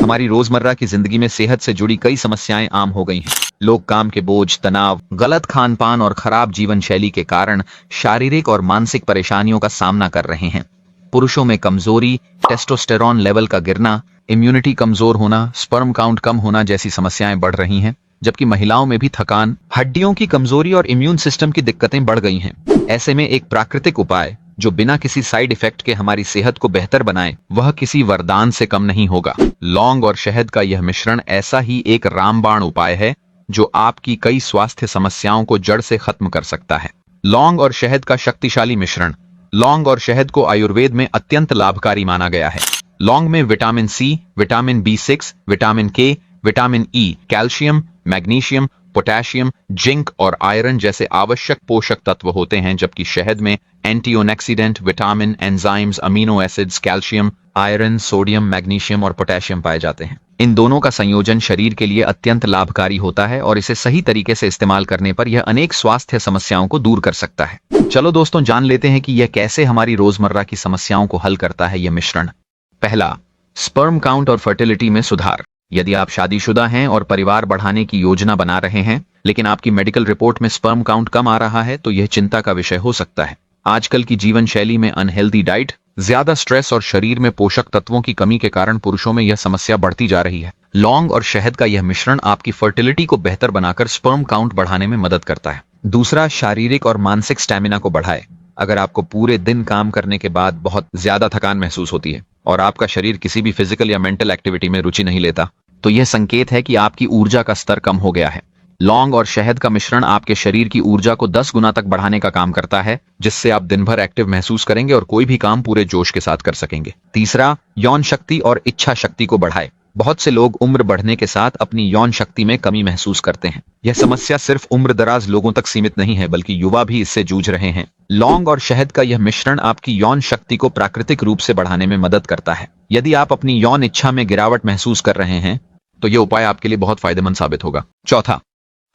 हमारी रोजमर्रा की जिंदगी में सेहत से जुड़ी कई समस्याएं आम हो गई हैं। लोग काम के बोझ, तनाव, गलत खान पान और खराब जीवन शैली के कारण शारीरिक और मानसिक परेशानियों का सामना कर रहे हैं। पुरुषों में कमजोरी, टेस्टोस्टेरॉन लेवल का गिरना, इम्यूनिटी कमजोर होना, स्पर्म काउंट कम होना जैसी समस्याएं बढ़ रही हैं, जबकि महिलाओं में भी थकान, हड्डियों की कमजोरी और इम्यून सिस्टम की दिक्कतें बढ़ गई हैं। ऐसे में एक प्राकृतिक उपाय जो बिना किसी साइड इफेक्ट के हमारी सेहत को बेहतर बनाए, वह किसी वरदान से कम नहीं होगा। लौंग और शहद का यह मिश्रण ऐसा ही एक रामबाण उपाय है जो आपकी कई स्वास्थ्य समस्याओं को जड़ से खत्म कर सकता है। लौंग और शहद का शक्तिशाली मिश्रण। लौंग और शहद को आयुर्वेद में अत्यंत लाभकारी माना गया है। लौंग में vitamin C, vitamin B6, vitamin K, vitamin E, calcium, magnesium, potassium, zinc और आयरन जैसे आवश्यक पोषक तत्व होते हैं, जबकि शहद में antioxidant, vitamin, enzymes, amino acids, calcium, iron, sodium, magnesium और पोटेशियम पाए जाते हैं। इन दोनों का संयोजन शरीर के लिए अत्यंत लाभकारी होता है और इसे सही तरीके से इस्तेमाल करने पर यह अनेक स्वास्थ्य समस्याओं को दूर कर सकता है। चलो दोस्तों, जान लेते हैं कि यह कैसे हमारी रोजमर्रा की समस्याओं को हल करता है यह मिश्रण। पहला, स्पर्म काउंट और फर्टिलिटी में सुधार। यदि आप शादीशुदा हैं और परिवार बढ़ाने की योजना बना रहे हैं, लेकिन आपकी मेडिकल रिपोर्ट में स्पर्म काउंट कम आ रहा है, तो यह चिंता का विषय हो सकता है। आजकल की जीवन शैली में अनहेल्दी डाइट, ज्यादा स्ट्रेस और शरीर में पोषक तत्वों की कमी के कारण पुरुषों में यह समस्या बढ़ती जा रही है। लौंग और शहद का यह मिश्रण आपकी फर्टिलिटी को बेहतर बनाकर स्पर्म काउंट बढ़ाने में मदद करता है। दूसरा, शारीरिक और मानसिक स्टैमिना को बढ़ाए। अगर आपको पूरे दिन काम करने के बाद बहुत ज्यादा थकान महसूस होती है और आपका शरीर किसी भी फिजिकल या मेंटल एक्टिविटी में रुचि नहीं लेता, तो यह संकेत है कि आपकी ऊर्जा का स्तर कम हो गया है। लौंग और शहद का मिश्रण आपके शरीर की ऊर्जा को 10 गुना तक बढ़ाने का काम करता है, जिससे आप दिन भर एक्टिव महसूस करेंगे और कोई भी काम पूरे जोश के साथ कर सकेंगे। तीसरा, यौन शक्ति और इच्छा शक्ति को बढ़ाए। बहुत से लोग उम्र बढ़ने के साथ अपनी यौन शक्ति में कमी महसूस करते हैं। यह समस्या सिर्फ उम्र दराज लोगों तक सीमित नहीं है, बल्कि युवा भी इससे जूझ रहे हैं। लौंग और शहद का यह मिश्रण आपकी यौन शक्ति को प्राकृतिक रूप से बढ़ाने में मदद करता है। यदि आप अपनी यौन इच्छा में गिरावट महसूस कर रहे हैं, तो यह उपाय आपके लिए बहुत फायदेमंद साबित होगा। चौथा,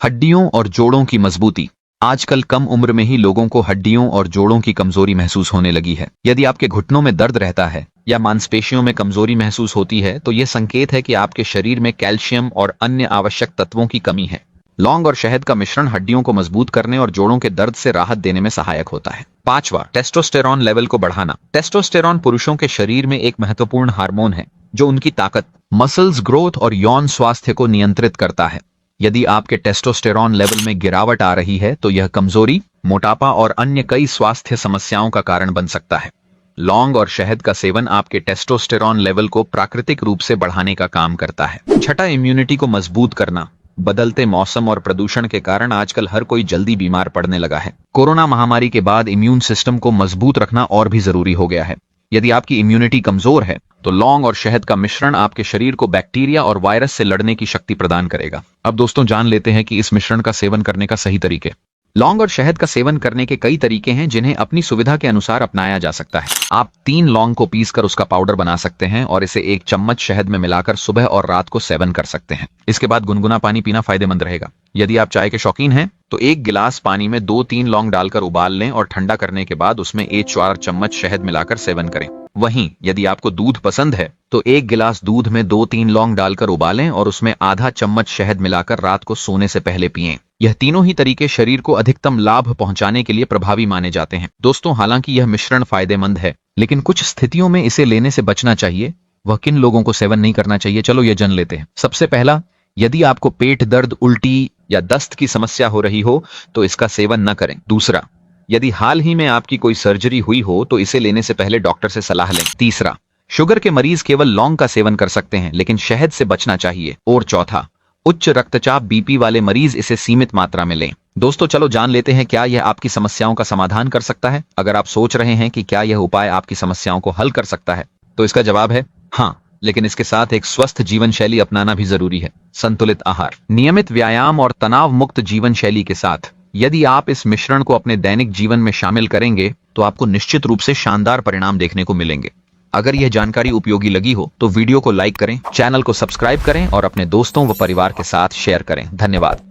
हड्डियों और जोड़ों की मजबूती। आजकल कम उम्र में ही लोगों को हड्डियों और जोड़ों की कमजोरी महसूस होने लगी है। यदि आपके घुटनों में दर्द रहता है या मांसपेशियों में कमजोरी महसूस होती है, तो यह संकेत है कि आपके शरीर में कैल्शियम और अन्य आवश्यक तत्वों की कमी है। लौंग और शहद का मिश्रण हड्डियों को मजबूत करने और जोड़ों के दर्द से राहत देने में सहायक होता है। पांचवा, टेस्टोस्टेरॉन लेवल को बढ़ाना। टेस्टोस्टेरॉन पुरुषों के शरीर में एक महत्वपूर्ण हार्मोन है जो उनकी ताकत, मसल्स ग्रोथ और यौन स्वास्थ्य को नियंत्रित करता है। यदि आपके टेस्टोस्टेरॉन लेवल में गिरावट आ रही है, तो यह कमजोरी, मोटापा और अन्य कई स्वास्थ्य समस्याओं का कारण बन सकता है। लौंग और शहद का सेवन आपके टेस्टोस्टेरॉन लेवल को प्राकृतिक रूप से बढ़ाने का काम करता है। छठा, इम्यूनिटी को मजबूत करना। बदलते मौसम और प्रदूषण के कारण आजकल हर कोई जल्दी बीमार पड़ने लगा है। कोरोना महामारी के बाद इम्यून सिस्टम को मजबूत रखना और भी जरूरी हो गया है। यदि आपकी इम्यूनिटी कमजोर है, तो लौंग और शहद का मिश्रण आपके शरीर को बैक्टीरिया और वायरस से लड़ने की शक्ति प्रदान करेगा। अब दोस्तों, जान लेते हैं कि इस मिश्रण का सेवन करने का सही तरीके। लौंग और शहद का सेवन करने के कई तरीके हैं जिन्हें अपनी सुविधा के अनुसार अपनाया जा सकता है। आप 3 लौंग को पीसकर उसका पाउडर बना सकते हैं और इसे 1 चम्मच शहद में मिलाकर सुबह और रात को सेवन कर सकते हैं। इसके बाद गुनगुना पानी पीना फायदेमंद रहेगा। यदि आप चाय के शौकीन हैं, तो 1 गिलास पानी में 2-3 लौंग डालकर उबाल लें और ठंडा करने के बाद उसमें 1-4 चम्मच शहद मिलाकर सेवन करें। वहीं यदि आपको दूध पसंद है, तो 1 गिलास दूध में 2-3 लौंग डालकर उबालें और उसमें आधा चम्मच शहद मिलाकर रात को सोने से पहले पिएं। यह तीनों ही तरीके शरीर को अधिकतम लाभ पहुंचाने के लिए प्रभावी माने जाते हैं। दोस्तों, हालांकि यह मिश्रण फायदेमंद है, लेकिन कुछ स्थितियों में इसे लेने से बचना चाहिए। वह किन लोगों को सेवन नहीं करना चाहिए, चलो ये जान लेते हैं। सबसे पहला, यदि आपको पेट दर्द, उल्टी या दस्त की समस्या हो रही हो, तो इसका सेवन न करें। दूसरा, यदि हाल ही में आपकी कोई सर्जरी हुई हो, तो इसे लेने से पहले डॉक्टर से सलाह लें। तीसरा, शुगर के मरीज केवल लौंग का सेवन कर सकते हैं, लेकिन शहद से बचना चाहिए। और चौथा, उच्च रक्तचाप, बीपी वाले मरीज इसे सीमित मात्रा में लें। दोस्तों, चलो जान लेते हैं क्या यह आपकी समस्याओं का समाधान कर सकता है। अगर आप सोच रहे हैं कि क्या यह उपाय आपकी समस्याओं को हल कर सकता है, तो इसका जवाब है हाँ, लेकिन इसके साथ एक स्वस्थ जीवन शैली अपनाना भी जरूरी है। संतुलित आहार, नियमित व्यायाम और तनाव मुक्त जीवन शैली के साथ यदि आप इस मिश्रण को अपने दैनिक जीवन में शामिल करेंगे, तो आपको निश्चित रूप से शानदार परिणाम देखने को मिलेंगे। अगर यह जानकारी उपयोगी लगी हो, तो वीडियो को लाइक करें, चैनल को सब्सक्राइब करें और अपने दोस्तों व परिवार के साथ शेयर करें। धन्यवाद।